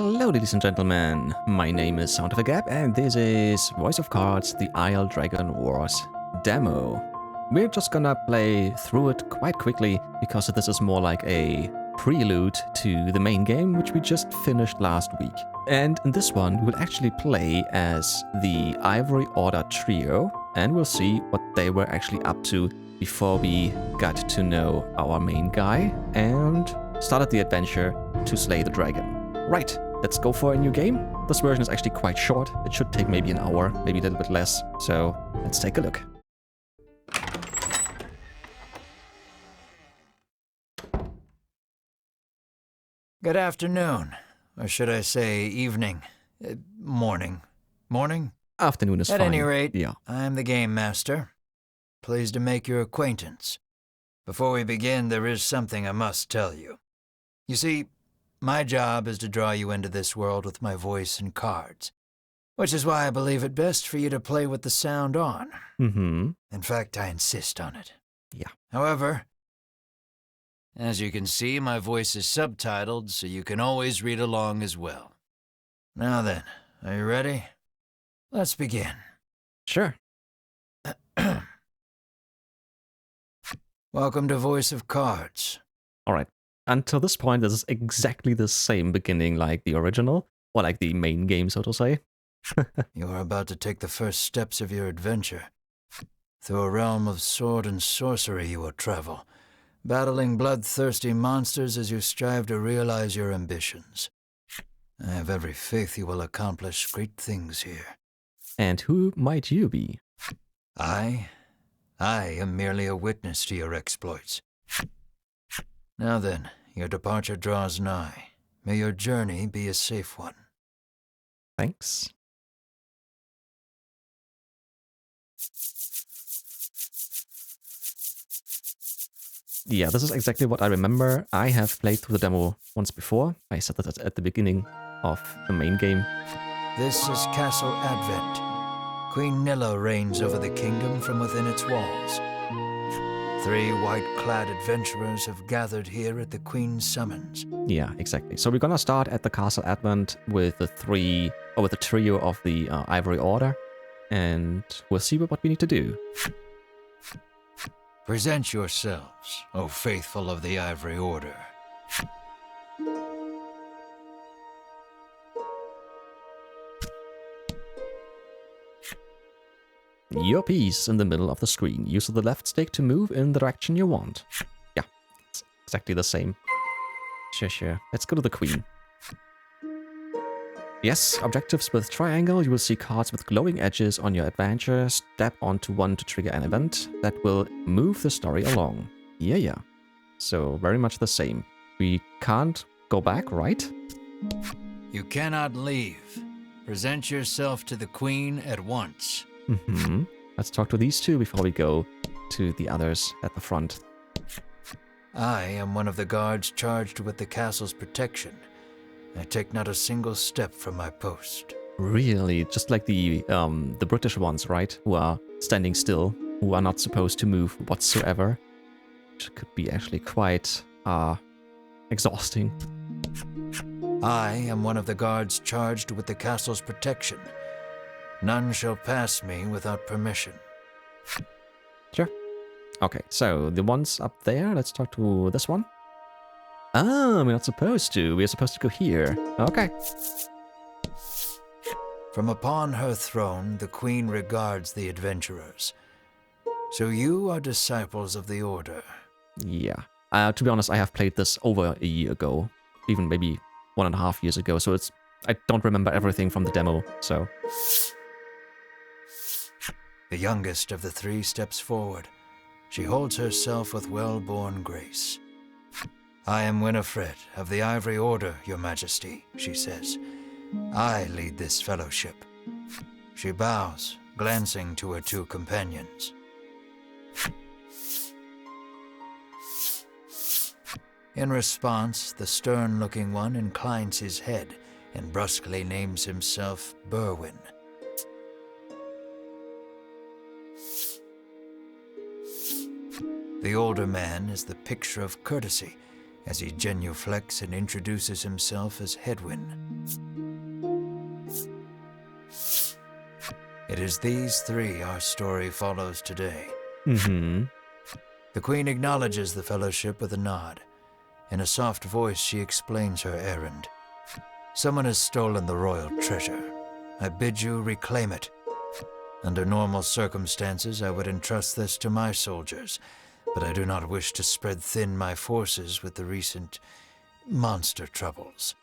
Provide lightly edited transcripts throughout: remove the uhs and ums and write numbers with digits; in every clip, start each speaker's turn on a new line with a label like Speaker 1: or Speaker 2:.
Speaker 1: Hello, ladies and gentlemen. My name is Sound of a Gap, and this is Voice of Cards: The Isle Dragon Wars demo. We're just gonna play through it quite quickly because this is more like a prelude to the main game, which we just finished last week. And in this one, we will actually play as the Ivory Order Trio, and we'll see what they were actually up to before we got to know our main guy and started the adventure to slay the dragon. Right, let's go for a new game. This version is actually quite short. It should take maybe an hour, maybe a little bit less. So let's take a look.
Speaker 2: Good afternoon, or should I say evening, morning. Morning?
Speaker 1: Afternoon is fine.
Speaker 2: At any rate,
Speaker 1: yeah.
Speaker 2: I'm the Game Master. Pleased to make your acquaintance. Before we begin, there is something I must tell you. You see, my job is to draw you into this world with my voice and cards, which is why I believe it best for you to play with the sound on.
Speaker 1: Mm-hmm.
Speaker 2: In fact, I insist on it.
Speaker 1: Yeah.
Speaker 2: However, as you can see, my voice is subtitled, so you can always read along as well. Now then, are you ready? Let's begin.
Speaker 1: Sure.
Speaker 2: Welcome to Voice of Cards.
Speaker 1: All right. Until this point, this is exactly the same beginning like the original, or like the main game, so to say.
Speaker 2: You are about to take the first steps of your adventure. Through a realm of sword and sorcery you will travel, battling bloodthirsty monsters as you strive to realize your ambitions. I have every faith you will accomplish great things here.
Speaker 1: And who might you be?
Speaker 2: I am merely a witness to your exploits. Now then, your departure draws nigh. May your journey be a safe one.
Speaker 1: Thanks. Yeah, this is exactly what I remember. I have played through the demo once before. I said that at the beginning of the main game.
Speaker 2: This is Castle Advent. Queen Nilla reigns over the kingdom from within its walls. 3 white-clad adventurers have gathered here at the Queen's summons.
Speaker 1: Yeah, exactly. So we're gonna start at the Castle Advent with the trio of the Ivory Order, and we'll see what we need to do.
Speaker 2: Present yourselves, O faithful of the Ivory Order.
Speaker 1: Your piece in the middle of the screen. Use the left stick to move in the direction you want. Yeah, it's exactly the same. Sure. Let's go to the Queen. Yes, objectives with triangle. You will see cards with glowing edges on your adventure. Step onto one to trigger an event that will move the story along. Yeah. So very much the same. We can't go back, right?
Speaker 2: You cannot leave. Present yourself to the Queen at once.
Speaker 1: Mm-hmm. Let's talk to these two before we go to the others at the front.
Speaker 2: I am one of the guards charged with the castle's protection. I take not a single step from my post.
Speaker 1: Really? Just like the British ones, right? Who are standing still, who are not supposed to move whatsoever. Which could be actually quite exhausting.
Speaker 2: I am one of the guards charged with the castle's protection. None shall pass me without permission.
Speaker 1: Sure. Okay, so the ones up there, let's talk to this one. Ah, we're not supposed to. We're supposed to go here. Okay.
Speaker 2: From upon her throne, the Queen regards the adventurers. So you are disciples of the Order.
Speaker 1: Yeah. To be honest, I have played this over a year ago. Even maybe 1.5 years ago, so I don't remember everything from the demo, so...
Speaker 2: The youngest of the 3 steps forward. She holds herself with well-born grace. I am Winifred of the Ivory Order, Your Majesty, she says. I lead this fellowship. She bows, glancing to her 2 companions. In response, the stern-looking one inclines his head and brusquely names himself Berwin. The older man is the picture of courtesy as he genuflects and introduces himself as Hedwin. It is these three our story follows today.
Speaker 1: Mm-hmm.
Speaker 2: The Queen acknowledges the fellowship with a nod. In a soft voice, she explains her errand. Someone has stolen the royal treasure. I bid you reclaim it. Under normal circumstances, I would entrust this to my soldiers, but I do not wish to spread thin my forces with the recent monster troubles.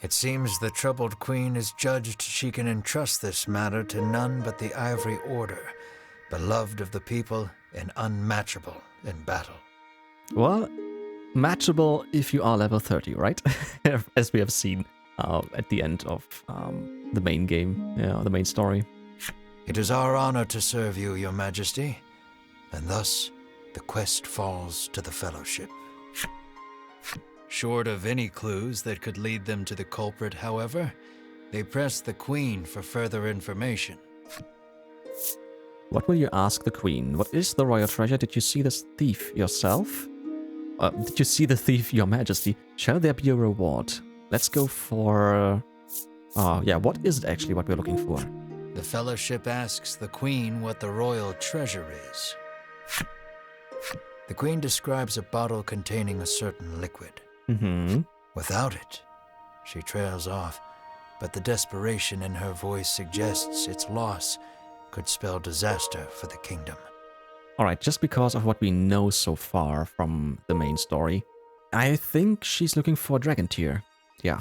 Speaker 2: It seems the troubled queen is judged she can entrust this matter to none but the Ivory Order, beloved of the people and unmatchable in battle.
Speaker 1: Well, matchable if you are level 30, right? As we have seen at the end of the main game, the main story.
Speaker 2: It is our honor to serve you, Your Majesty, and thus the quest falls to the Fellowship. Short of any clues that could lead them to the culprit, however, they press the Queen for further information.
Speaker 1: What will you ask the Queen? What is the royal treasure? Did you see this thief yourself? Did you see the thief, Your Majesty? Shall there be a reward? Let's go for... what is it actually what we're looking for?
Speaker 2: The Fellowship asks the Queen what the royal treasure is. The Queen describes a bottle containing a certain liquid.
Speaker 1: Mm-hmm.
Speaker 2: Without it, she trails off, but the desperation in her voice suggests its loss could spell disaster for the kingdom.
Speaker 1: Alright, just because of what we know so far from the main story, I think she's looking for a dragon tear. Yeah.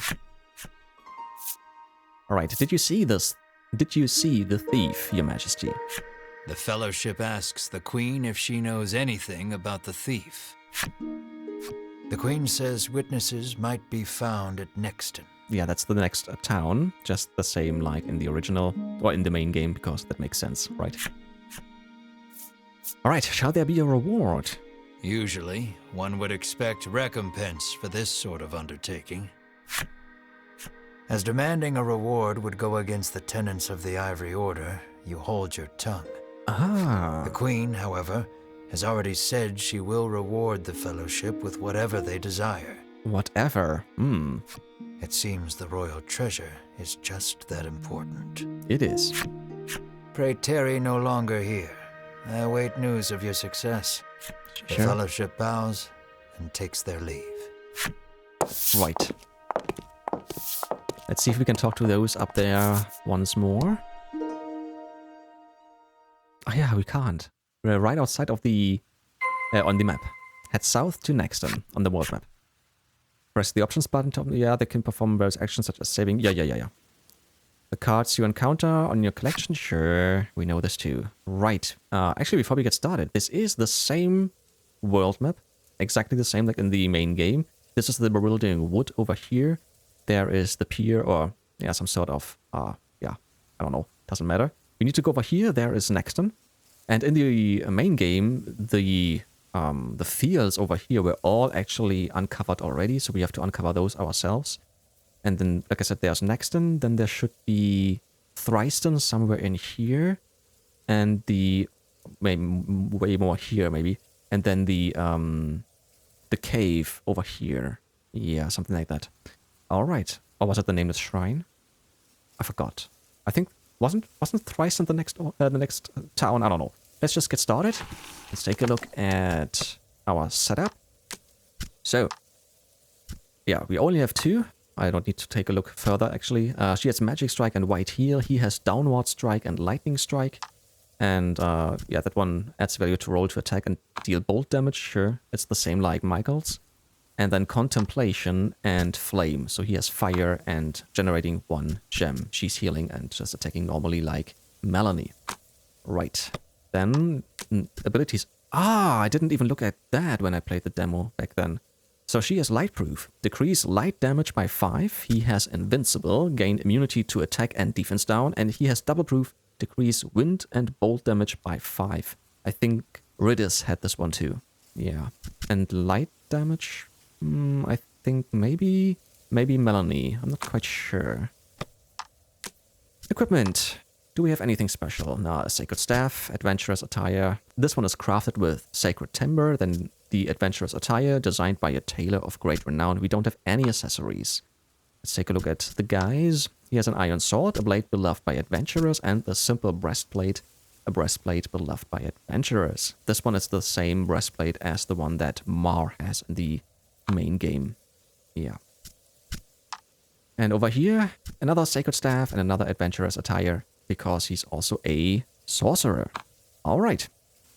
Speaker 1: Alright, did you see this? Did you see the thief, Your Majesty?
Speaker 2: The Fellowship asks the Queen if she knows anything about the thief. The Queen says witnesses might be found at Nexton.
Speaker 1: Yeah, that's the next town, just the same like in the original, or in the main game, because that makes sense, right? Alright, shall there be a reward?
Speaker 2: Usually, one would expect recompense for this sort of undertaking. As demanding a reward would go against the tenets of the Ivory Order, you hold your tongue.
Speaker 1: Ah.
Speaker 2: The Queen, however, has already said she will reward the Fellowship with whatever they desire.
Speaker 1: Whatever.
Speaker 2: It seems the royal treasure is just that important.
Speaker 1: It is.
Speaker 2: Pray tarry no longer here. I await news of your success. The
Speaker 1: Sure.
Speaker 2: Fellowship bows and takes their leave.
Speaker 1: Right. Let's see if we can talk to those up there once more. Oh yeah, we can't. We're right outside of the... on the map. Head south to Nexton on the world map. Press the options button top. Yeah, they can perform various actions such as saving. Yeah. The cards you encounter on your collection. Sure, we know this too. Right. Actually, before we get started, this is the same world map. Exactly the same like in the main game. This is the bewildering wood over here. There is the pier or, yeah, some sort of, I don't know. Doesn't matter. We need to go over here. There is Nexton. And in the main game, the fields over here were all actually uncovered already, so we have to uncover those ourselves. And then, like I said, there's Nexton, then there should be Thryston somewhere in here, and the way more here maybe, and then the cave over here. Yeah, something like that. All right. Or was it the nameless shrine? I forgot. I think wasn't Thryston the next town? I don't know. Let's just get started. Let's take a look at our setup. So, yeah, we only have two. I don't need to take a look further, actually. She has Magic Strike and White Heal. He has Downward Strike and Lightning Strike. And, yeah, that one adds value to roll to attack and deal bolt damage. Sure, it's the same like Michael's. And then Contemplation and Flame. So he has Fire and generating 1 gem. She's healing and just attacking normally like Melanie. Right. Then, abilities. I didn't even look at that when I played the demo back then. So she has Lightproof. Decrease light damage by 5. He has Invincible. Gain immunity to attack and defense down. And he has Doubleproof. Decrease wind and bolt damage by 5. I think Ridis had this one too. Yeah. And light damage? I think maybe Melanie. I'm not quite sure. Equipment. Do we have anything special? No, a Sacred Staff, Adventurous Attire. This one is crafted with Sacred Timber, then the Adventurous Attire, designed by a tailor of great renown. We don't have any accessories. Let's take a look at the guys. He has an iron sword, a blade beloved by adventurers, and a simple breastplate, a breastplate beloved by adventurers. This one is the same breastplate as the one that Mar has in the main game. Yeah. And over here, another sacred staff and another adventurer's attire, because he's also a sorcerer. Alright.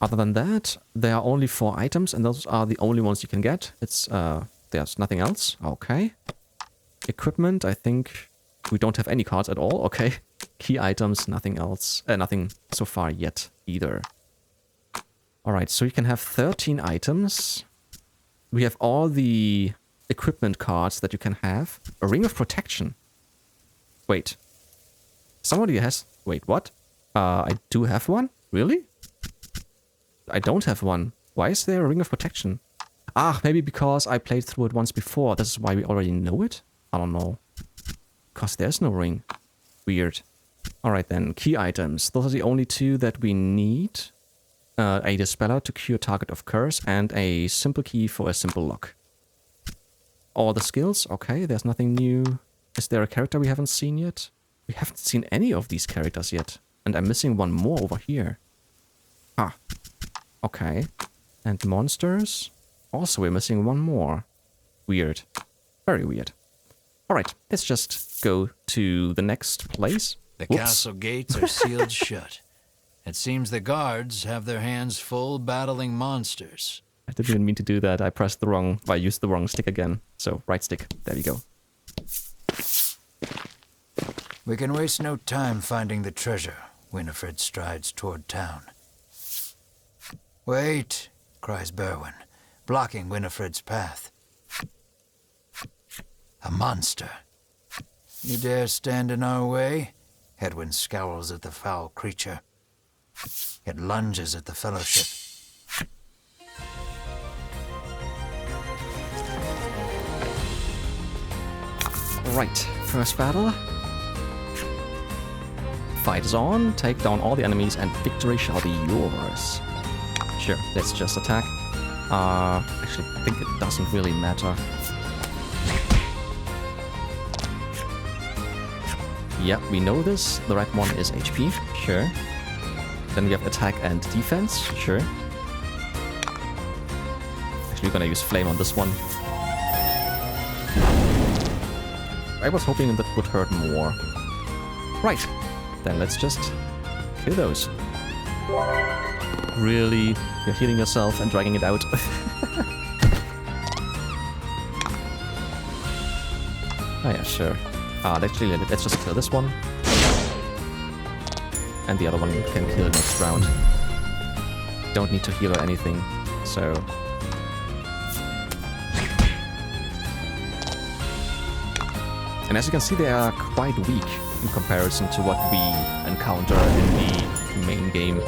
Speaker 1: Other than that, there are only 4 items, and those are the only ones you can get. It's, there's nothing else. Okay. Equipment, I think we don't have any cards at all. Okay. Key items, nothing else. Nothing so far yet either. Alright, so you can have 13 items. We have all the equipment cards that you can have. A ring of protection. Wait. Somebody has... Wait, what? I do have one? Really? I don't have one. Why is there a ring of protection? Ah, maybe because I played through it once before. This is why we already know it? I don't know. Because there's no ring. Weird. Alright then, key items. Those are the only 2 that we need. A Dispeller to cure target of curse, and a simple key for a simple lock. All the skills, okay, there's nothing new. Is there a character we haven't seen yet? We haven't seen any of these characters yet. And I'm missing one more over here. Ah. Okay. And monsters? Also, we're missing one more. Weird. Very weird. Alright, let's just go to the next place.
Speaker 2: The
Speaker 1: Whoops.
Speaker 2: castle gates are sealed shut. It seems the guards have their hands full battling monsters.
Speaker 1: I didn't even mean to do that. I pressed the wrong... I used the wrong stick again. So, right stick. There we go.
Speaker 2: We can waste no time finding the treasure. Winifred strides toward town. Wait, cries Berwin, blocking Winifred's path. A monster. You dare stand in our way? Hedwin scowls at the foul creature. It lunges at the Fellowship.
Speaker 1: Right, first battle. Fight is on, take down all the enemies, and victory shall be yours. Sure, let's just attack. Actually, I think it doesn't really matter. Yep, we know this. The red one is HP, sure. Then we have attack and defense, sure. Actually, we're gonna use flame on this one. I was hoping that would hurt more. Right, then let's just kill those. Really? You're healing yourself and dragging it out? Oh yeah, sure. Actually, let's just kill this one. And the other one can kill next round. Don't need to heal or anything, so... And as you can see, they are quite weak in comparison to what we encounter in the main game.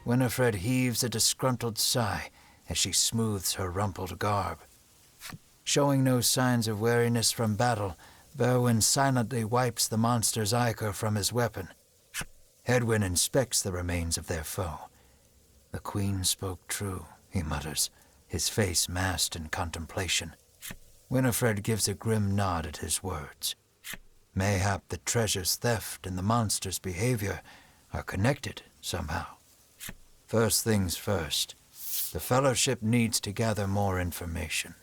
Speaker 2: Winifred heaves a disgruntled sigh as she smooths her rumpled garb. Showing no signs of weariness from battle, Berwin silently wipes the monster's ichor from his weapon. Hedwin inspects the remains of their foe. The queen spoke true, he mutters, his face masked in contemplation. Winifred gives a grim nod at his words. Mayhap the treasure's theft and the monster's behavior are connected somehow. First things first, the Fellowship needs to gather more information.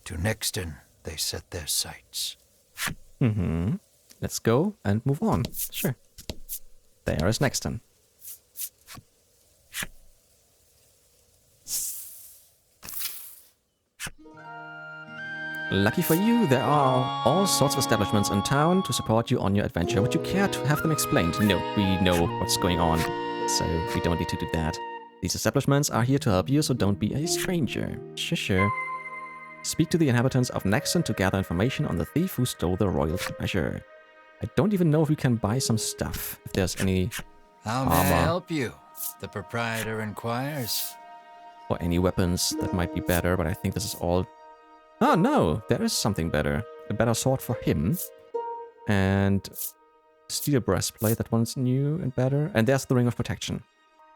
Speaker 2: To Nexton, they set their sights.
Speaker 1: Let's go and move on. Sure. There is Nexton. Lucky for you, there are all sorts of establishments in town to support you on your adventure. Would you care to have them explained? No, we know what's going on, so we don't need to do that. These establishments are here to help you, so don't be a stranger. Sure. Speak to the inhabitants of Nexton to gather information on the thief who stole the royal treasure. I don't even know if we can buy some stuff, if there's any
Speaker 2: How may I help you? The proprietor inquires.
Speaker 1: Or any weapons that might be better, but I think this is all... Oh no, there is something better. A better sword for him. And Steel breastplate, that one's new and better. And there's the ring of protection.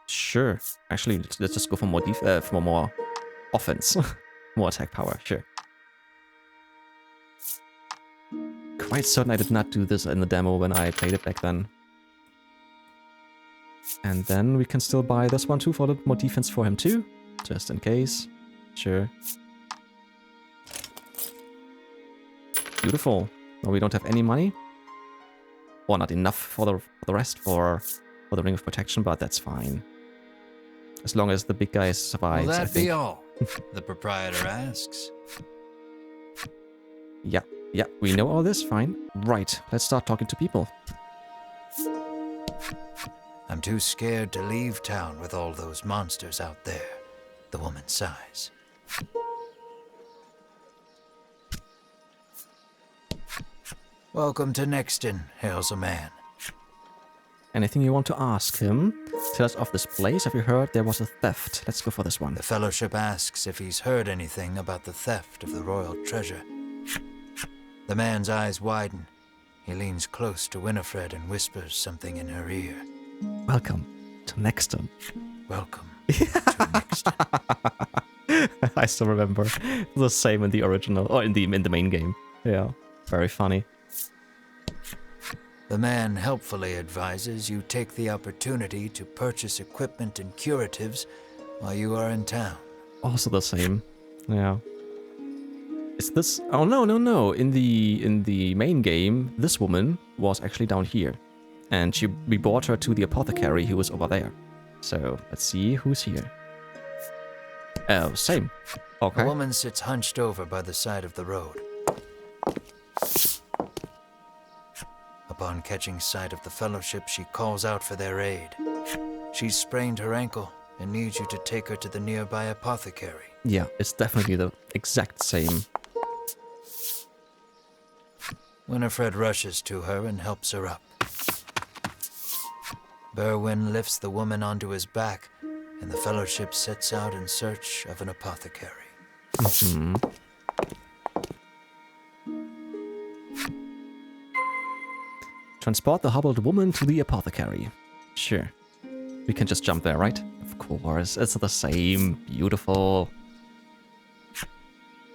Speaker 1: Sure. Actually, let's just go for more for more offense. More attack power, sure. Quite certain I did not do this in the demo when I played it back then. And then we can still buy this one too for a little more defense for him too. Just in case. Sure. Beautiful. Well, we don't have any money. Or not enough for the rest for the ring of protection, but that's fine. As long as the big guy survives,
Speaker 2: Will
Speaker 1: I
Speaker 2: that
Speaker 1: think.
Speaker 2: be all? The proprietor asks.
Speaker 1: Yeah, we know all this, fine. Right, let's start talking to people.
Speaker 2: I'm too scared to leave town with all those monsters out there, the woman sighs. Welcome to Nexton, hails a man.
Speaker 1: Anything you want to ask him? Tell us of this place. Have you heard there was a theft? Let's go for this one.
Speaker 2: The fellowship asks if he's heard anything about the theft of the royal treasure. The man's eyes widen. He leans close to Winifred and whispers something in her ear.
Speaker 1: Welcome to Nexton.
Speaker 2: Welcome to Nexton.
Speaker 1: I still remember. The same in the original, or in the main game. Yeah, very funny.
Speaker 2: The man helpfully advises you take the opportunity to purchase equipment and curatives while you are in town.
Speaker 1: Also the same. Yeah. Is this? Oh no! In the main game, this woman was actually down here, and we brought her to the apothecary who was over there. So let's see who's here. Oh, same. Okay.
Speaker 2: A woman sits hunched over by the side of the road. Upon catching sight of the fellowship, she calls out for their aid. She's sprained her ankle and needs you to take her to the nearby apothecary.
Speaker 1: Yeah, it's definitely the exact same.
Speaker 2: Winifred rushes to her and helps her up. Berwin lifts the woman onto his back, and the fellowship sets out in search of an apothecary.
Speaker 1: Mm-hmm. Transport the hobbled woman to the apothecary. Sure. We can just jump there, right? Of course, it's the same. Beautiful.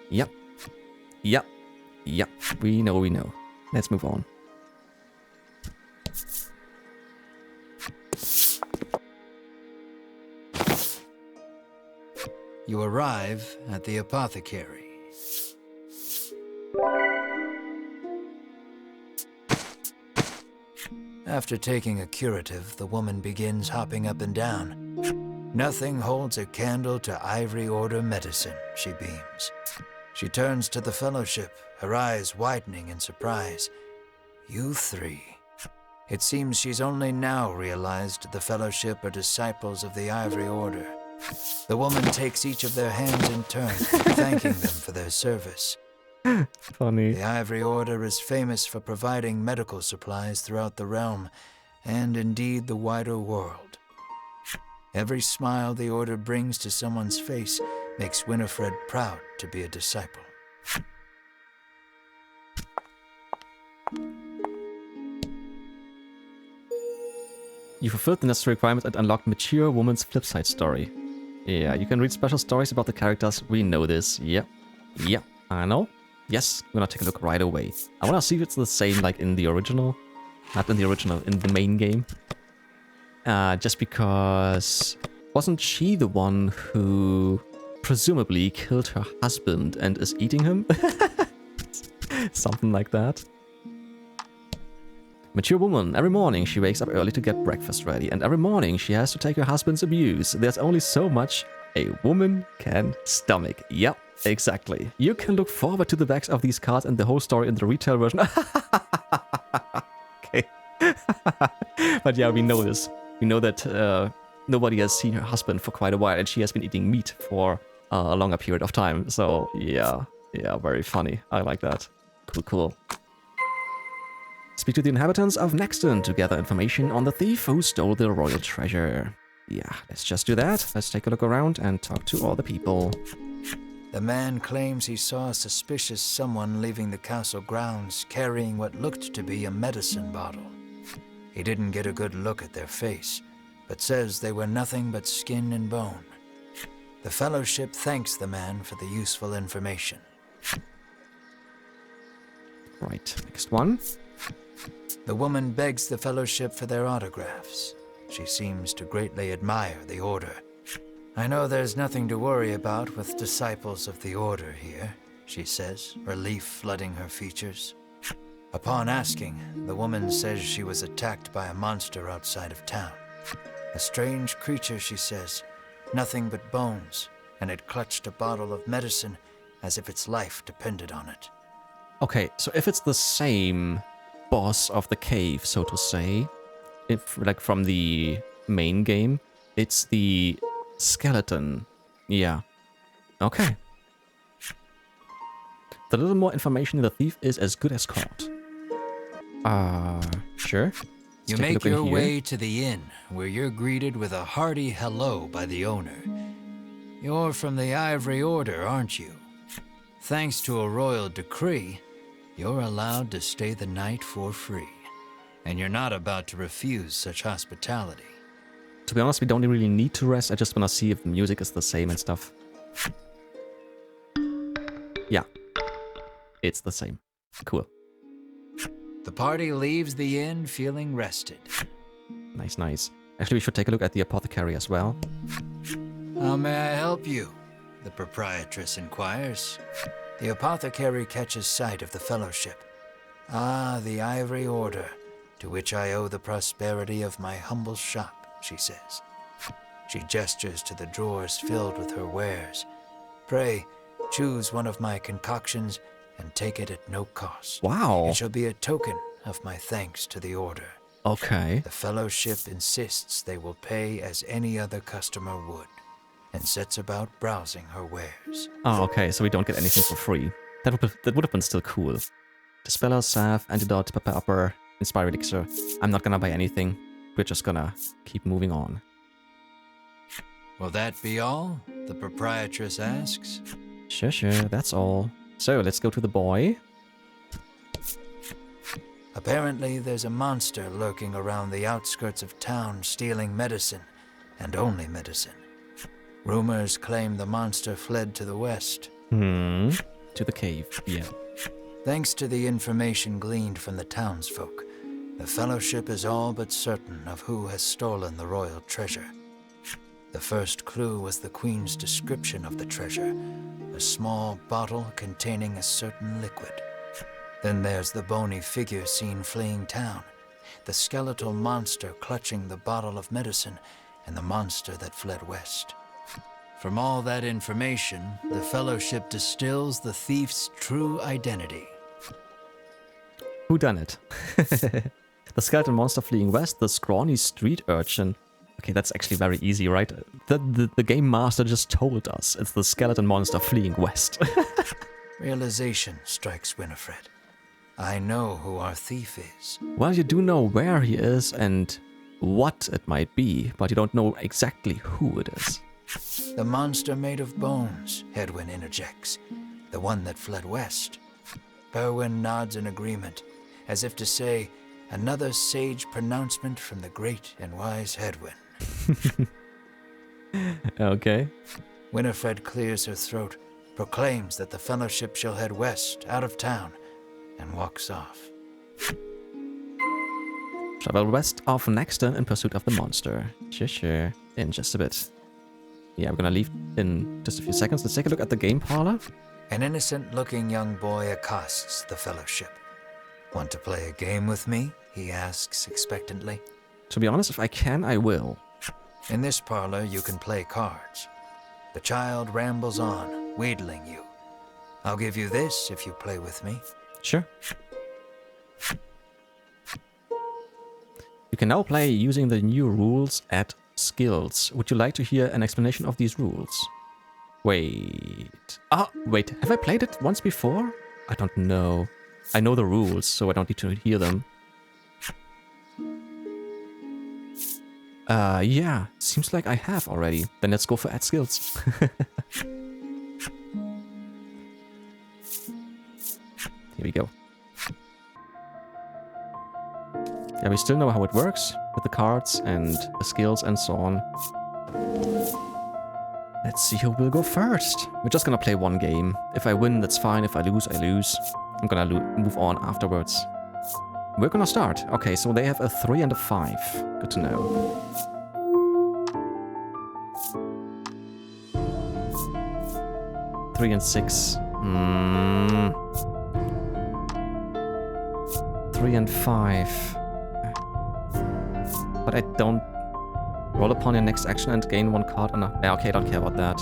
Speaker 1: Yep. We know. Let's move on.
Speaker 2: You arrive at the apothecary. After taking a curative, the woman begins hopping up and down. Nothing holds a candle to Ivory Order medicine, she beams. She turns to the fellowship, her eyes widening in surprise. You three. It seems she's only now realized the fellowship are disciples of the Ivory Order. The woman takes each of their hands in turn, thanking them for their service.
Speaker 1: Funny.
Speaker 2: The Ivory Order is famous for providing medical supplies throughout the realm, and indeed the wider world. Every smile the Order brings to someone's face makes Winifred proud to be a disciple.
Speaker 1: You fulfilled the necessary requirements and unlocked Mature Woman's Flipside story. Yeah, you can read special stories about the characters. We know this. Yep, I know. Yes, we're gonna take a look right away. I wanna see if it's the same like in the original. Not in the original, in the main game. Just because... Wasn't she the one who presumably killed her husband and is eating him? Something like that. Mature woman. Every morning she wakes up early to get breakfast ready, and every morning she has to take her husband's abuse. There's only so much a woman can stomach. Yep, exactly. You can look forward to the backs of these cards and the whole story in the retail version. Okay. But yeah, we know this. We know that nobody has seen her husband for quite a while, and she has been eating meat for a longer period of time. So yeah, very funny. I like that. Cool. Speak to the inhabitants of Nexton to gather information on the thief who stole the royal treasure. Yeah, let's just do that. Let's take a look around and talk to all the people.
Speaker 2: The man claims he saw a suspicious someone leaving the castle grounds carrying what looked to be a medicine bottle. He didn't get a good look at their face, but says they were nothing but skin and bone. The Fellowship thanks the man for the useful information.
Speaker 1: Right, next one.
Speaker 2: The woman begs the Fellowship for their autographs. She seems to greatly admire the Order. I know there's nothing to worry about with disciples of the Order here, she says, relief flooding her features. Upon asking, the woman says she was attacked by a monster outside of town. A strange creature, she says, nothing but bones, and it clutched a bottle of medicine as if its life depended on it.
Speaker 1: Okay, so if it's the same boss of the cave, so to say, if like from the main game, it's the skeleton. Yeah. Okay. The little more information the thief is as good as caught. Sure.
Speaker 2: You make your way to the inn, where you're greeted with a hearty hello by the owner. You're from the Ivory Order, aren't you? Thanks to a royal decree, you're allowed to stay the night for free. And you're not about to refuse such hospitality.
Speaker 1: To be honest, we don't really need to rest. I just want to see if the music is the same and stuff. Yeah. It's the same. Cool.
Speaker 2: The party leaves the inn feeling rested.
Speaker 1: Nice, nice. Actually, we should take a look at the apothecary as well.
Speaker 2: How may I help you? The proprietress inquires. The apothecary catches sight of the Fellowship. Ah, the Ivory Order, to which I owe the prosperity of my humble shop, she says. She gestures to the drawers filled with her wares. Pray, choose one of my concoctions and take it at no cost.
Speaker 1: Wow.
Speaker 2: It shall be a token of my thanks to the Order.
Speaker 1: Okay.
Speaker 2: The Fellowship insists they will pay as any other customer would, and sets about browsing her wares.
Speaker 1: Oh, okay, so we don't get anything for free. That would have been still cool. Dispeller, salve, antidote, pepper upper, inspire elixir. I'm not gonna buy anything. We're just gonna keep moving on.
Speaker 2: Will that be all? The proprietress asks.
Speaker 1: Sure, that's all. So, let's go to the boy.
Speaker 2: Apparently, there's a monster lurking around the outskirts of town stealing medicine, and only medicine. Rumors claim the monster fled to the west.
Speaker 1: To the cave, yeah.
Speaker 2: Thanks to the information gleaned from the townsfolk, the Fellowship is all but certain of who has stolen the royal treasure. The first clue was the Queen's description of the treasure, a small bottle containing a certain liquid. Then there's the bony figure seen fleeing town, the skeletal monster clutching the bottle of medicine, and the monster that fled west. From all that information, the Fellowship distills the thief's true identity.
Speaker 1: Who done it? The skeleton monster fleeing west, the scrawny street urchin. Okay, that's actually very easy, right? The game master just told us it's the skeleton monster fleeing west.
Speaker 2: Realization strikes Winifred. I know who our thief is.
Speaker 1: Well, you do know where he is and what it might be, but you don't know exactly who it is.
Speaker 2: The monster made of bones, Hedwin interjects. The one that fled west. Berwin nods in agreement, as if to say, another sage pronouncement from the great and wise Hedwin.
Speaker 1: Okay.
Speaker 2: Winifred clears her throat, proclaims that the Fellowship shall head west, out of town, and walks off.
Speaker 1: Travel west of Nexton in pursuit of the monster. Sure. In just a bit. Yeah, we're gonna leave in just a few seconds. Let's take a look at the game parlor.
Speaker 2: An innocent-looking young boy accosts the Fellowship. Want to play a game with me? He asks expectantly.
Speaker 1: To be honest, if I can, I will.
Speaker 2: In this parlor, you can play cards. The child rambles on, wheedling you. I'll give you this if you play with me.
Speaker 1: Sure. You can now play using the new rules at skills. Would you like to hear an explanation of these rules? Wait. Wait. Have I played it once before? I don't know. I know the rules, so I don't need to hear them. Yeah. Seems like I have already. Then let's go for add skills. Here we go. Yeah, we still know how it works with the cards and the skills and so on. Let's see who will go first. We're just gonna play one game. If I win, that's fine. If I lose, I lose. I'm gonna move on afterwards. We're gonna start. Okay, so they have a 3 and a 5. Good to know. Three and 6. 3 and 5. But I don't roll upon your next action and gain 1 card. Oh, no. Yeah, okay, I don't care about that.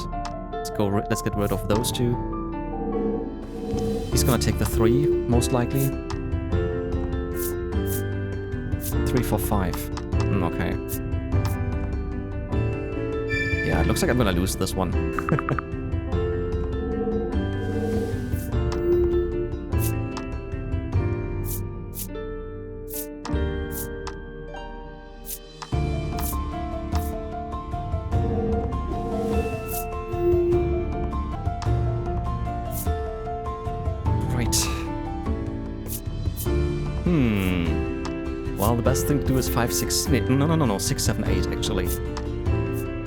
Speaker 1: Let's get rid of those 2. He's gonna take the 3, most likely. 3, 4, 5. Okay. Yeah, it looks like I'm gonna lose this one. Well, the best thing to do is 5, 6... No, 6, 7, 8, actually.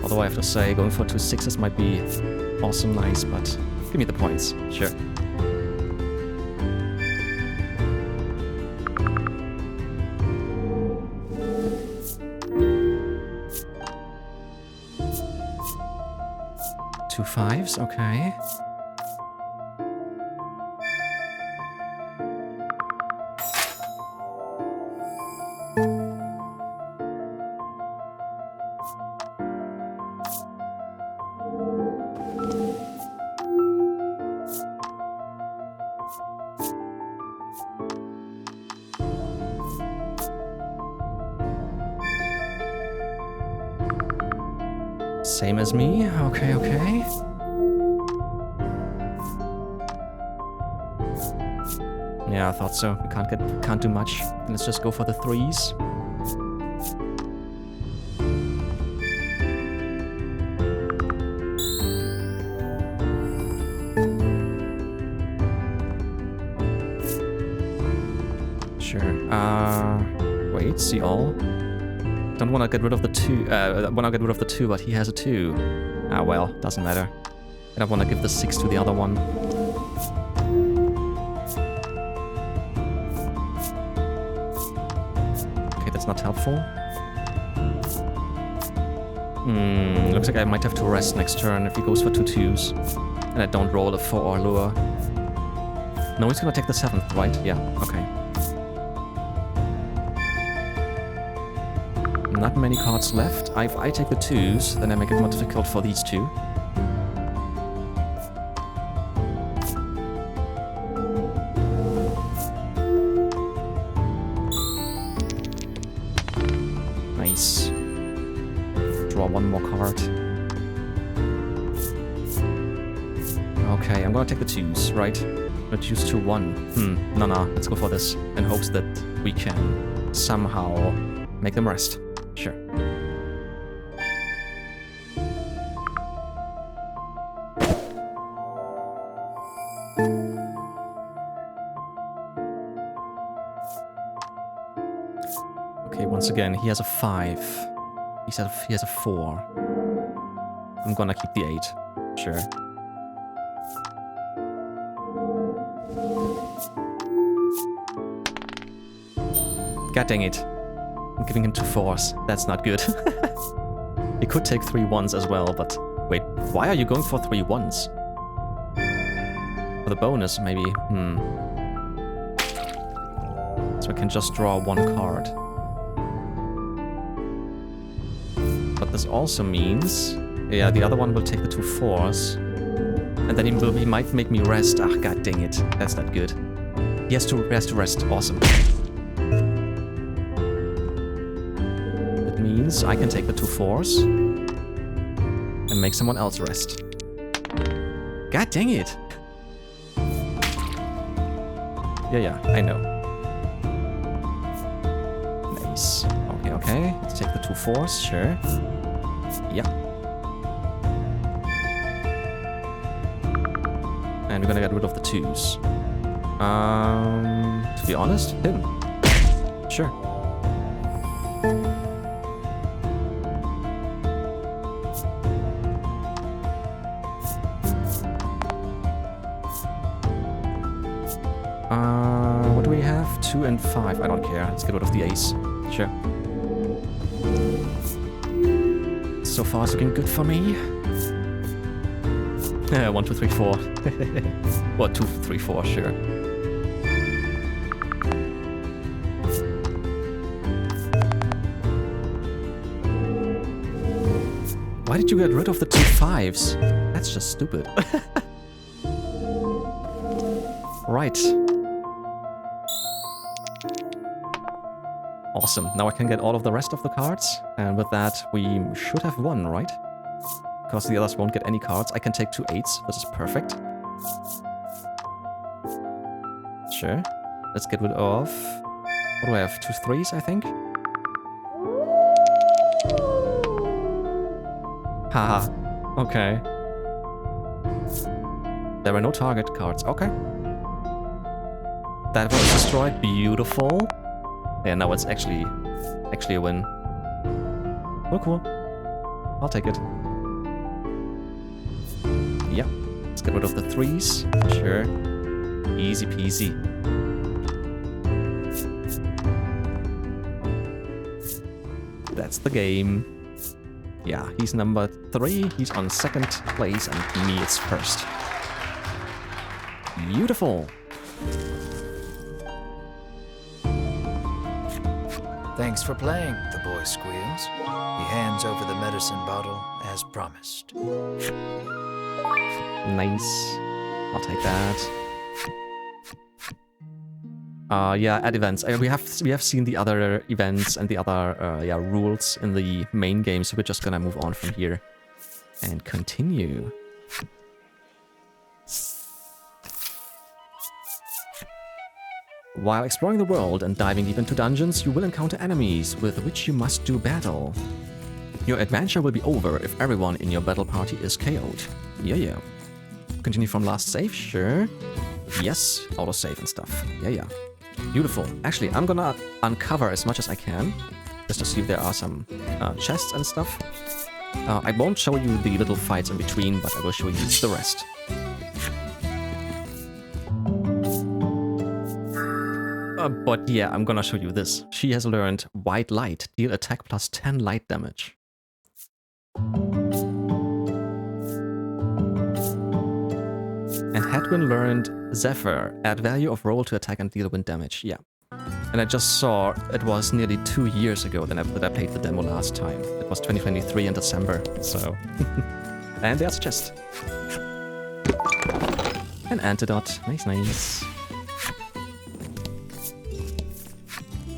Speaker 1: Although I have to say, going for 2 6s might be awesome nice, but give me the points. Sure. Two 5s, okay. Same as me. Okay, okay. Yeah, I thought so. We can't do much. Let's just go for the 3s. Sure. Wait, see all. Don't want to get rid of the 2. Want to get rid of the 2, but he has a 2. Ah, well, doesn't matter. I don't want to give the 6 to the other one. Okay, that's not helpful. Looks like I might have to rest next turn if he goes for 2 2s. And I don't roll a 4 or lower. No, he's gonna take the 7th, right? Yeah, okay. Not many cards left. If I take the 2s, then I make it more difficult for these 2. Nice. Draw 1 more card. Okay, I'm gonna take the 2s, right? Reduce to 1. No, let's go for this in hopes that we can somehow make them rest. Sure. Okay, once again, he has a 5. He has a 4. I'm gonna keep the 8. Sure. God dang it. I'm giving him 2 4s. That's not good. He could take 3 1s as well, but... Wait, why are you going for 3 1s? For the bonus, maybe. So I can just draw 1 card. But this also means... Yeah, the other one will take the 2 4s. And then he might make me rest. Ah, god dang it. That's not good. He has to rest. Awesome. Means I can take the 2 4s and make someone else rest. God dang it! Yeah, I know. Nice. Okay. Let's take the 2 4s, sure. Yeah. And we're gonna get rid of the 2s. To be honest, him. Sure. What do we have? 2 and 5. I don't care. Let's get rid of the ace. Sure. So far, it's looking good for me. 1, 2, 3, 4. Well, 2, 3, 4, sure. Why did you get rid of the 2 5s? That's just stupid. Right. Awesome. Now I can get all of the rest of the cards. And with that, we should have won, right? Because the others won't get any cards. I can take 2 8s. This is perfect. Sure. Let's get rid of... What do I have? 2 3s, I think? Haha. Okay. There were no target cards. Okay. That was destroyed. Beautiful. Yeah, now it's actually a win. Oh, cool. I'll take it. Yeah. Let's get rid of the 3s. Sure. Easy peasy. That's the game. Yeah, he's number 3. He's on 2nd place, and me is 1st. Beautiful.
Speaker 2: Thanks for playing, the boy squeals. He hands over the medicine bottle as promised.
Speaker 1: Nice. I'll take that. Yeah, at events. We have seen the other events and the other rules in the main game, so we're just gonna move on from here and continue. While exploring the world and diving deep into dungeons, you will encounter enemies with which you must do battle. Your adventure will be over if everyone in your battle party is KO'd. Yeah. Continue from last save? Sure. Yes, autosave and stuff. Yeah. Beautiful. Actually, I'm gonna uncover as much as I can, just to see if there are some chests and stuff. I won't show you the little fights in between, but I will show you the rest. But yeah, I'm gonna show you this. She has learned White Light, deal attack plus 10 light damage. And Hedwyn learned Zephyr, add value of roll to attack and deal wind damage. Yeah. And I just saw it was nearly 2 years ago that I played the demo last time. It was 2023 in December, so... And there's a chest. An antidote. Nice.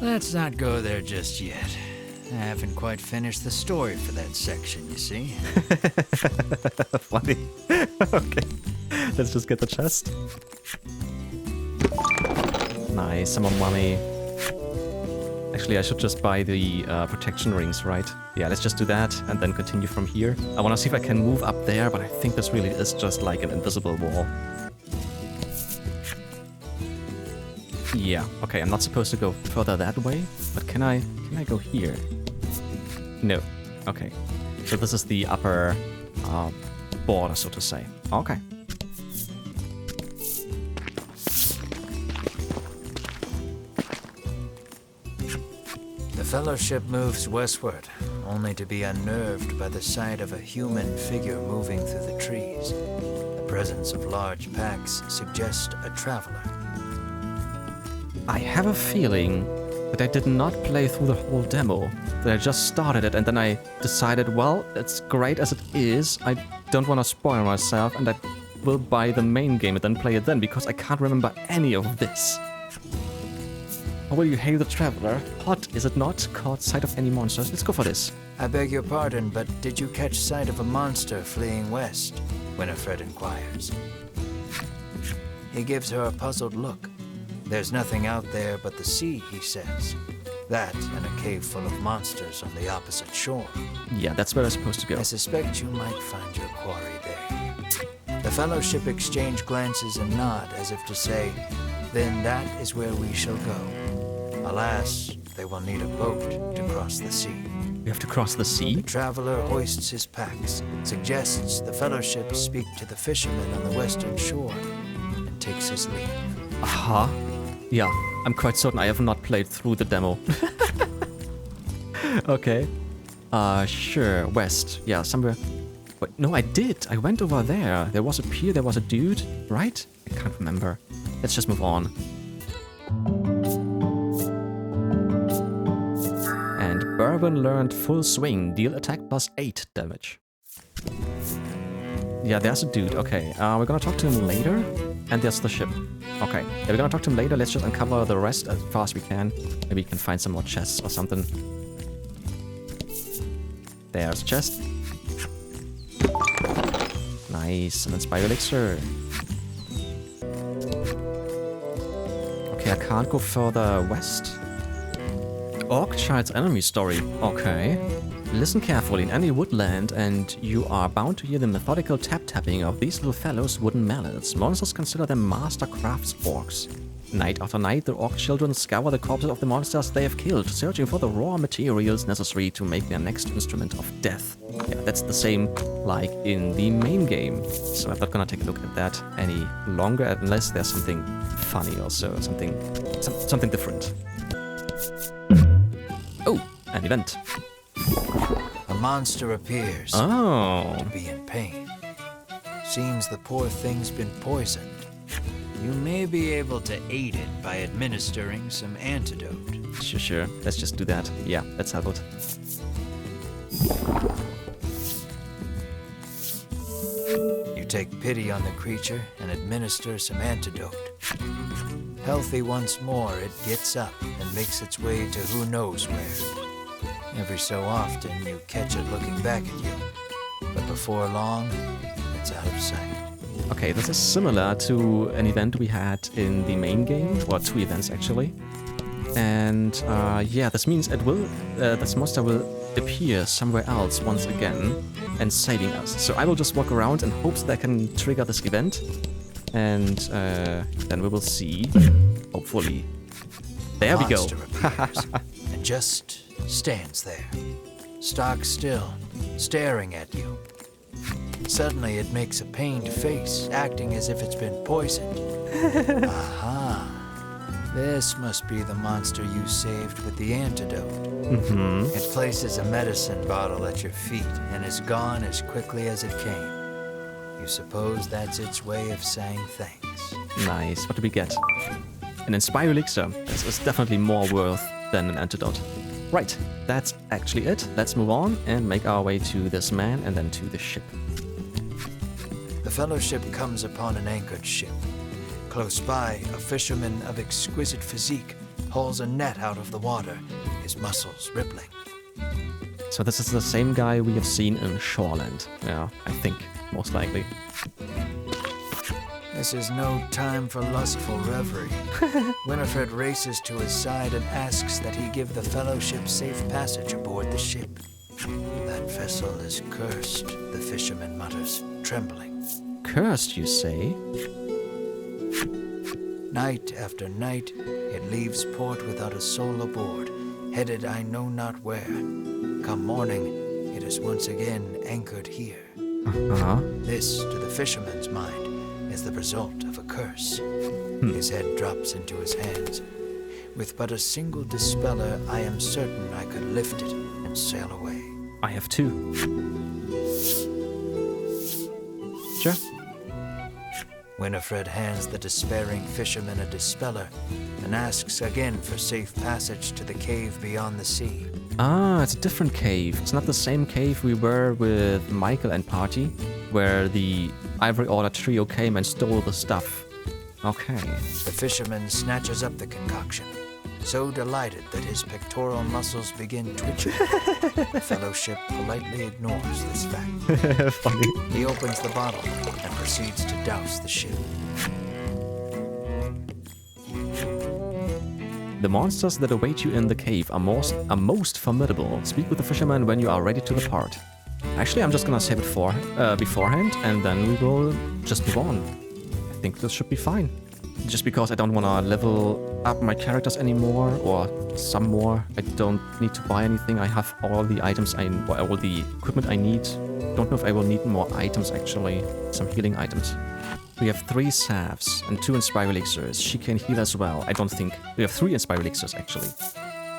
Speaker 2: Let's not go there just yet. I haven't quite finished the story for that section, you see.
Speaker 1: Funny. Okay. Let's just get the chest. Nice, some more money. Actually, I should just buy the protection rings, right? Yeah, let's just do that and then continue from here. I want to see if I can move up there, but I think this really is just like an invisible wall. Yeah, okay, I'm not supposed to go further that way, but can I go here? No. Okay. So this is the upper border, so to say. Okay.
Speaker 2: The Fellowship moves westward, only to be unnerved by the sight of a human figure moving through the trees. The presence of large packs suggests a traveler.
Speaker 1: I have a feeling that I did not play through the whole demo, that I just started it and then I decided, well, it's great as it is, I don't want to spoil myself and I will buy the main game and then play it then, because I can't remember any of this. How will you hail the traveler? Hot, is it not? Caught sight of any monsters? Let's go for this.
Speaker 2: I beg your pardon, but did you catch sight of a monster fleeing west? Winifred inquires. He gives her a puzzled look. There's nothing out there but the sea, he says. That and a cave full of monsters on the opposite shore.
Speaker 1: Yeah, that's where I'm supposed to go.
Speaker 2: I suspect you might find your quarry there. The Fellowship exchange glances and nod as if to say, then that is where we shall go. Alas, they will need a boat to cross the sea.
Speaker 1: We have to cross the sea?
Speaker 2: The traveler hoists his packs, suggests the fellowship speak to the fisherman on the western shore, and takes his leave.
Speaker 1: Aha. Yeah, I'm quite certain I have not played through the demo. Okay. Sure, west. Yeah, somewhere. But no, I did. I went over there. There was a pier, there was a dude, right? I can't remember. Let's just move on. And Bourbon learned full swing. Deal attack plus 8 damage. Yeah, there's a dude. Okay, we're gonna talk to him later. And there's the ship. Okay, yeah, we're gonna talk to him later. Let's just uncover the rest as fast as we can. Maybe we can find some more chests or something. There's a chest. Nice, an Inspire Elixir. Okay, I can't go further west. Orc Child's Enemy Story. Okay. Listen carefully in any woodland, and you are bound to hear the methodical tap-tapping of these little fellows' wooden mallets. Monsters consider them master crafts orcs. Night after night, the orc children scour the corpses of the monsters they have killed, searching for the raw materials necessary to make their next instrument of death. Yeah, that's the same like in the main game. So I'm not gonna take a look at that any longer, unless there's something funny also, something different. Oh, an event.
Speaker 2: A monster appears.
Speaker 1: Oh.
Speaker 2: To be in pain. Seems the poor thing's been poisoned. You may be able to aid it by administering some antidote.
Speaker 1: Sure. Let's just do that. Yeah, let's have it.
Speaker 2: You take pity on the creature and administer some antidote. Healthy once more, it gets up and makes its way to who knows where. Every so often, you catch it looking back at you. But before long, it's out of sight.
Speaker 1: Okay, this is similar to an event we had in the main game, or 2 events actually. And yeah, this means it will, this monster will appear somewhere else once again and saving us. So I will just walk around in hopes that I can trigger this event, and then we will see. Hopefully, there we go.
Speaker 2: Appears and just stands there, stock still, staring at you. Suddenly it makes a pained face, acting as if it's been poisoned. Aha. This must be the monster you saved with the antidote.
Speaker 1: Mm-hmm.
Speaker 2: It places a medicine bottle at your feet and is gone as quickly as it came. You suppose that's its way of saying thanks.
Speaker 1: Nice. What do we get? An Inspire Elixir. This is definitely more worth than an antidote. Right, that's actually it. Let's move on and make our way to this man and then to the ship.
Speaker 2: The fellowship comes upon an anchored ship. Close by, a fisherman of exquisite physique hauls a net out of the water, his muscles rippling.
Speaker 1: So this is the same guy we have seen in Shoreland. Yeah, I think, most likely.
Speaker 2: This is no time for lustful reverie. Winifred races to his side and asks that he give the fellowship safe passage aboard the ship. That vessel is cursed, the fisherman mutters, trembling.
Speaker 1: Cursed, you say?
Speaker 2: Night after night, it leaves port without a soul aboard, headed I know not where. Come morning, it is once again anchored here.
Speaker 1: Uh-huh.
Speaker 2: This, to the fisherman's mind, is the result of a curse. His head drops into his hands. With but a single dispeller, I am certain I could lift it and sail away.
Speaker 1: I have 2. Sure.
Speaker 2: Winifred hands the despairing fisherman a dispeller and asks again for safe passage to the cave beyond the sea.
Speaker 1: Ah, it's a different cave. It's not the same cave we were with Michael and party, where the Ivory Order Trio came and stole the stuff. Okay.
Speaker 2: The fisherman snatches up the concoction, so delighted that his pectoral muscles begin twitching. The fellowship politely ignores this fact.
Speaker 1: Funny.
Speaker 2: He opens the bottle and proceeds to douse the ship.
Speaker 1: The monsters that await you in the cave are most formidable. Speak with the fisherman when you are ready to depart. Actually, I'm just gonna save it beforehand, and then we will just move on. I think this should be fine. Just because I don't wanna level up my characters anymore, or some more. I don't need to buy anything. I have all the items or all the equipment I need. Don't know if I will need more items actually. Some healing items. We have 3 salves and 2 Inspire Elixirs. She can heal as well. I don't think... We have 3 Inspire Elixirs actually.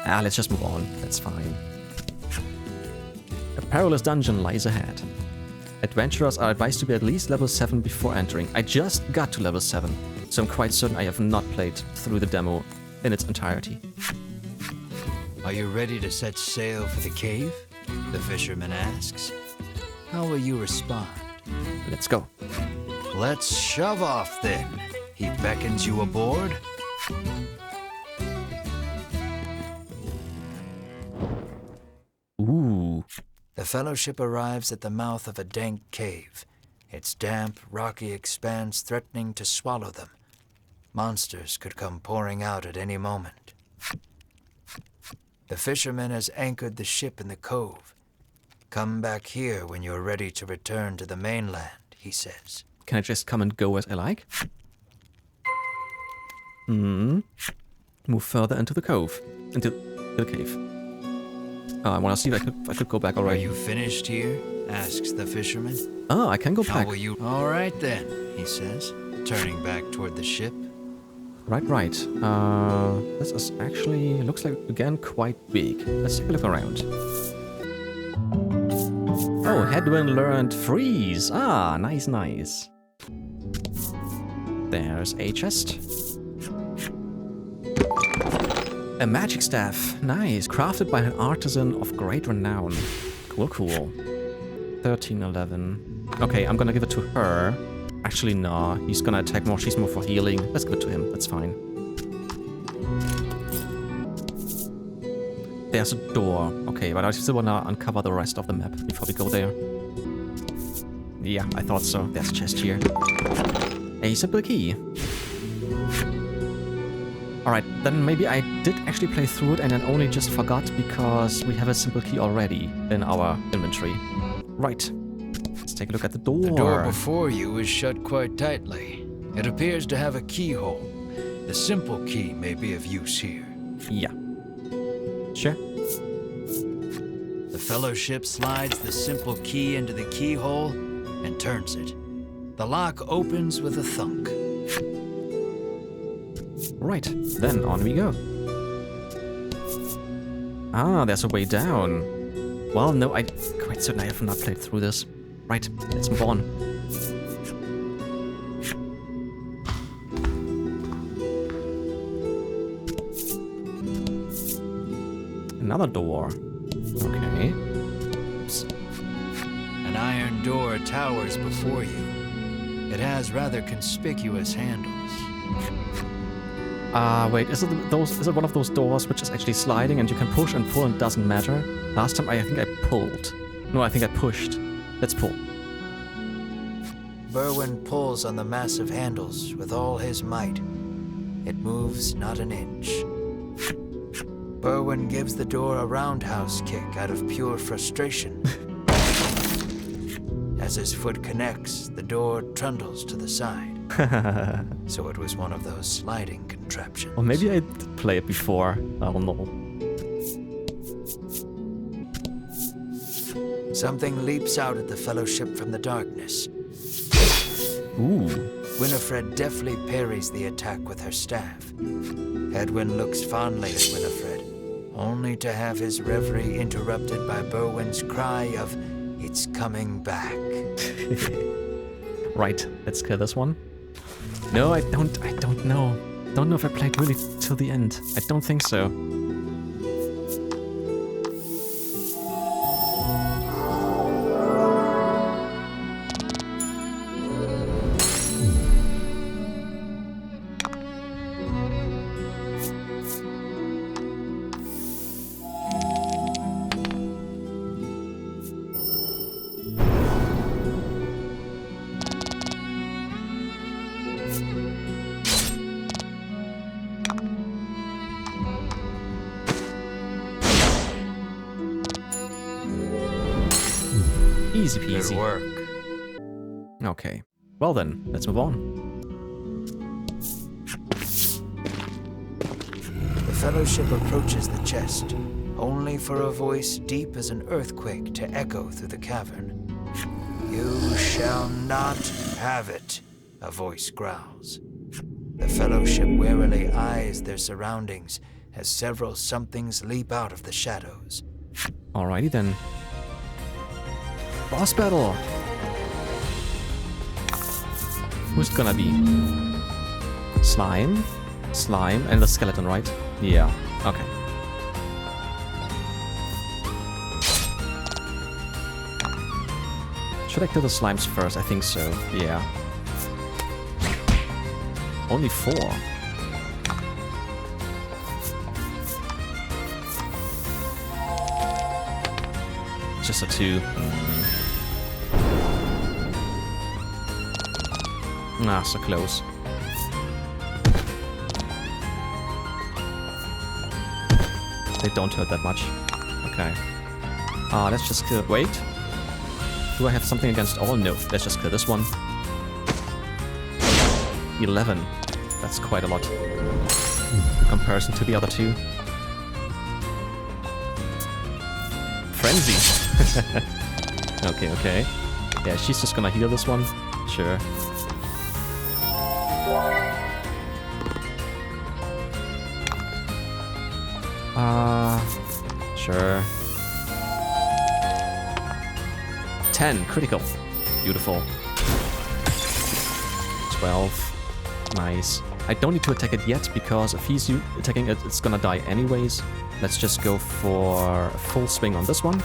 Speaker 1: Let's just move on. That's fine. A perilous dungeon lies ahead. Adventurers are advised to be at least level 7 before entering. I just got to level 7, so I'm quite certain I have not played through the demo in its entirety.
Speaker 2: Are you ready to set sail for the cave? The fisherman asks. How will you respond?
Speaker 1: Let's go.
Speaker 2: Let's shove off then. He beckons you aboard.
Speaker 1: Ooh.
Speaker 2: The Fellowship arrives at the mouth of a dank cave, its damp, rocky expanse threatening to swallow them. Monsters could come pouring out at any moment. The fisherman has anchored the ship in the cove. Come back here when you're ready to return to the mainland, he says.
Speaker 1: Can I just come and go as I like? Move further into the cove. Into the cave. Oh, I want to see if I could go back already.
Speaker 2: Are you finished here? Asks the fisherman.
Speaker 1: Oh, I can go back.
Speaker 2: How will you... All right then, he says, turning back toward the ship.
Speaker 1: Right. This is actually, looks like, again, quite big. Let's take a look around. Oh, headwind learned freeze. Ah, nice. There's a chest. A magic staff. Nice. Crafted by an artisan of great renown. Cool. 1311. Okay, I'm gonna give it to her. Actually, no. He's gonna attack more. She's more for healing. Let's give it to him. That's fine. There's a door. Okay, but I still wanna uncover the rest of the map before we go there. Yeah, I thought so. There's a chest here. A simple key. Alright, then maybe I did actually play through it and then only just forgot because we have a simple key already in our inventory. Right. Let's take a look at the door.
Speaker 2: The door before you is shut quite tightly. It appears to have a keyhole. The simple key may be of use here.
Speaker 1: Yeah. Sure.
Speaker 2: The Fellowship slides the simple key into the keyhole and turns it. The lock opens with a thunk.
Speaker 1: Right, then on we go. Ah, there's a way down. Well, no, I'm quite certain I have not played through this. Right, let's move on. Another door. Okay. Oops.
Speaker 2: An iron door towers before you. It has rather conspicuous handles.
Speaker 1: Wait, is it one of those doors which is actually sliding and you can push and pull and it doesn't matter? Last time I think I pulled. No, I think I pushed. Let's pull.
Speaker 2: Berwin pulls on the massive handles with all his might. It moves not an inch. Berwin gives the door a roundhouse kick out of pure frustration. As his foot connects, the door trundles to the side. So it was one of those sliding contraptions.
Speaker 1: Or maybe I did play it before. I don't know.
Speaker 2: Something leaps out at the Fellowship from the darkness.
Speaker 1: Ooh.
Speaker 2: Winifred deftly parries the attack with her staff. Edwin looks fondly at Winifred, only to have his reverie interrupted by Berwin's cry of, "It's coming back."
Speaker 1: Right, let's kill this one. No, I don't know. Don't know if I played really till the end. I don't think so. Easy peasy.
Speaker 2: Good work.
Speaker 1: Okay. Well then, let's move on.
Speaker 2: Fellowship approaches the chest, only for a voice deep as an earthquake to echo through the cavern. You shall not have it, a voice growls. The Fellowship warily eyes their surroundings as several somethings leap out of the shadows.
Speaker 1: Alrighty then. Boss battle! Who's gonna be? Slime? Slime and the skeleton, right? Yeah, okay. Should I kill the slimes first? I think so, yeah. Only 4. Just a 2. Ah, so close. They don't hurt that much. Okay. Let's just kill... Wait. Do I have something against all? No. Let's just kill this one. 11. That's quite a lot. In comparison to the other 2. Frenzy! Okay, okay. Yeah, she's just gonna heal this one. Sure. Sure. 10, critical. Beautiful. 12. Nice. I don't need to attack it yet, because if he's attacking it, it's gonna die anyways. Let's just go for a full swing on this one.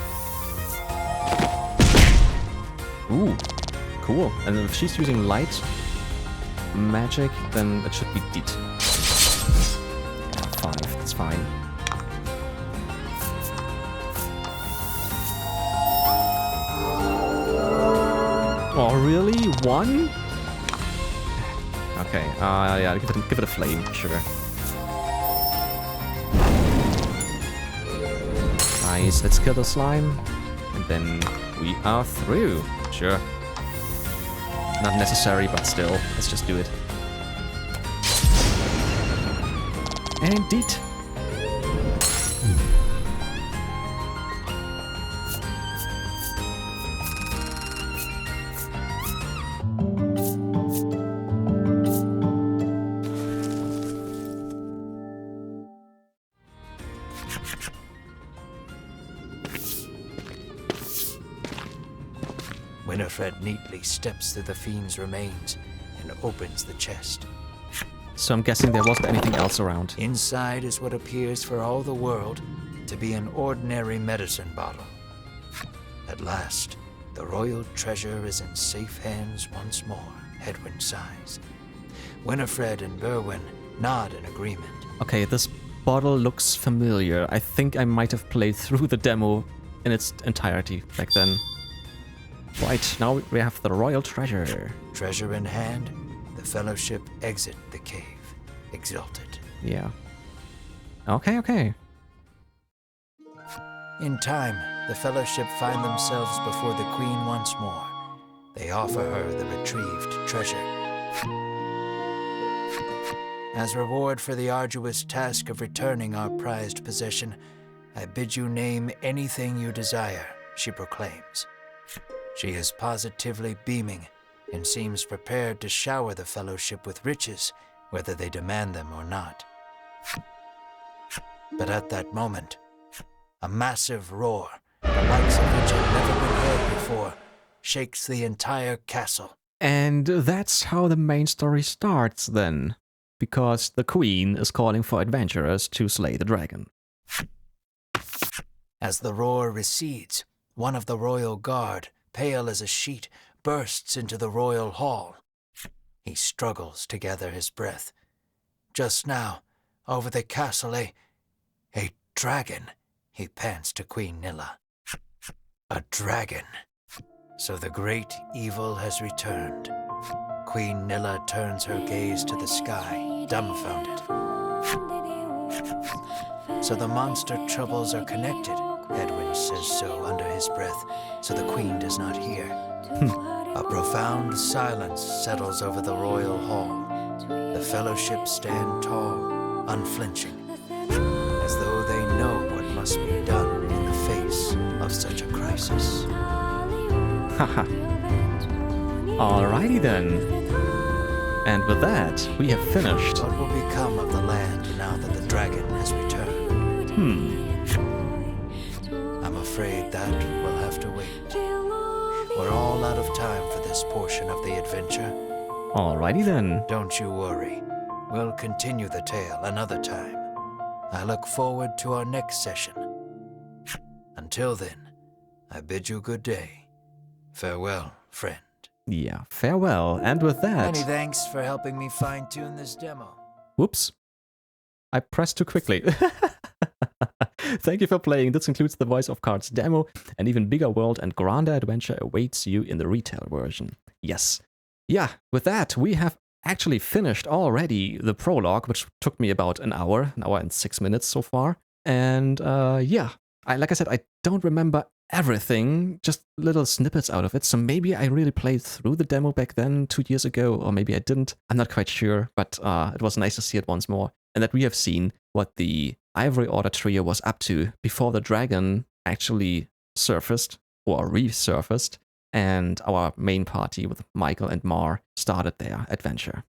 Speaker 1: Ooh, cool. And if she's using light magic, then it should be DEET. Yeah, 5, that's fine. Oh, really? 1? Okay, yeah, give it a flame, sure. Nice, let's kill the slime. And then we are through. Sure. Not necessary, but still, let's just do it. And DEET.
Speaker 2: Winifred neatly steps through the fiend's remains and opens the chest.
Speaker 1: So I'm guessing there wasn't anything else around.
Speaker 2: Inside is what appears for all the world to be an ordinary medicine bottle. At last, the royal treasure is in safe hands once more, Hedwin sighs. Winifred and Berwin nod in agreement.
Speaker 1: Okay, this bottle looks familiar. I think I might have played through the demo in its entirety back then. Right, now we have the royal treasure.
Speaker 2: Treasure in hand, the Fellowship exit the cave, exulted.
Speaker 1: Yeah. Okay, okay.
Speaker 2: In time, the Fellowship find themselves before the Queen once more. They offer her the retrieved treasure. As reward for the arduous task of returning our prized possession, I bid you name anything you desire, she proclaims. She is positively beaming and seems prepared to shower the Fellowship with riches, whether they demand them or not. But at that moment, a massive roar, the likes of which had never been heard before, shakes the entire castle.
Speaker 1: And that's how the main story starts then. Because the Queen is calling for adventurers to slay the dragon.
Speaker 2: As the roar recedes, one of the royal guard, pale as a sheet, bursts into the royal hall. He struggles to gather his breath. Just now, over the castle, a dragon, he pants to Queen Nilla. A dragon. So the great evil has returned. Queen Nilla turns her gaze to the sky, dumbfounded. So the monster troubles are connected, Edwin says so under his breath, so the Queen does not hear. A profound silence settles over the royal hall. The Fellowship stand tall, unflinching. as though they know what must be done in the face of such a crisis.
Speaker 1: Haha. Alrighty then. And with that, we have finished.
Speaker 2: What will become of the land now that the dragon has returned? I'm afraid that will have to wait. We're all out of time for this portion of the adventure.
Speaker 1: Alrighty then.
Speaker 2: Don't you worry. We'll continue the tale another time. I look forward to our next session. Until then, I bid you good day. Farewell, friend.
Speaker 1: Yeah, farewell. And with that...
Speaker 2: Many thanks for helping me fine-tune this demo.
Speaker 1: Whoops. I pressed too quickly. Thank you for playing. This includes the Voice of Cards demo. An even bigger world and grander adventure awaits you in the retail version. Yes. Yeah, with that, we have actually finished already the prologue, which took me about an hour and 6 minutes so far. And yeah, like I said, I don't remember everything, just little snippets out of it. So maybe I really played through the demo back then 2 years ago, or maybe I didn't. I'm not quite sure, but it was nice to see it once more. And that we have seen what the Ivory Order Trio was up to before the dragon actually surfaced or resurfaced, and our main party with Michael and Mar started their adventure.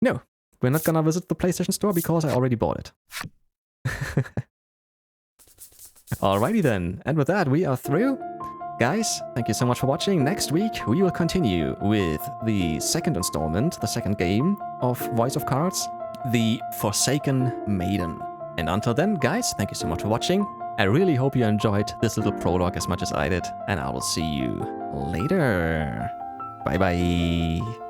Speaker 1: No, we're not gonna visit the PlayStation Store because I already bought it. Alrighty then, and with that we are through. Guys, thank you so much for watching. Next week we will continue with the second installment, the second game of Voice of Cards, The Forsaken Maiden. And until then, guys, thank you so much for watching. I really hope you enjoyed this little prologue as much as I did, and I will see you later. Bye bye.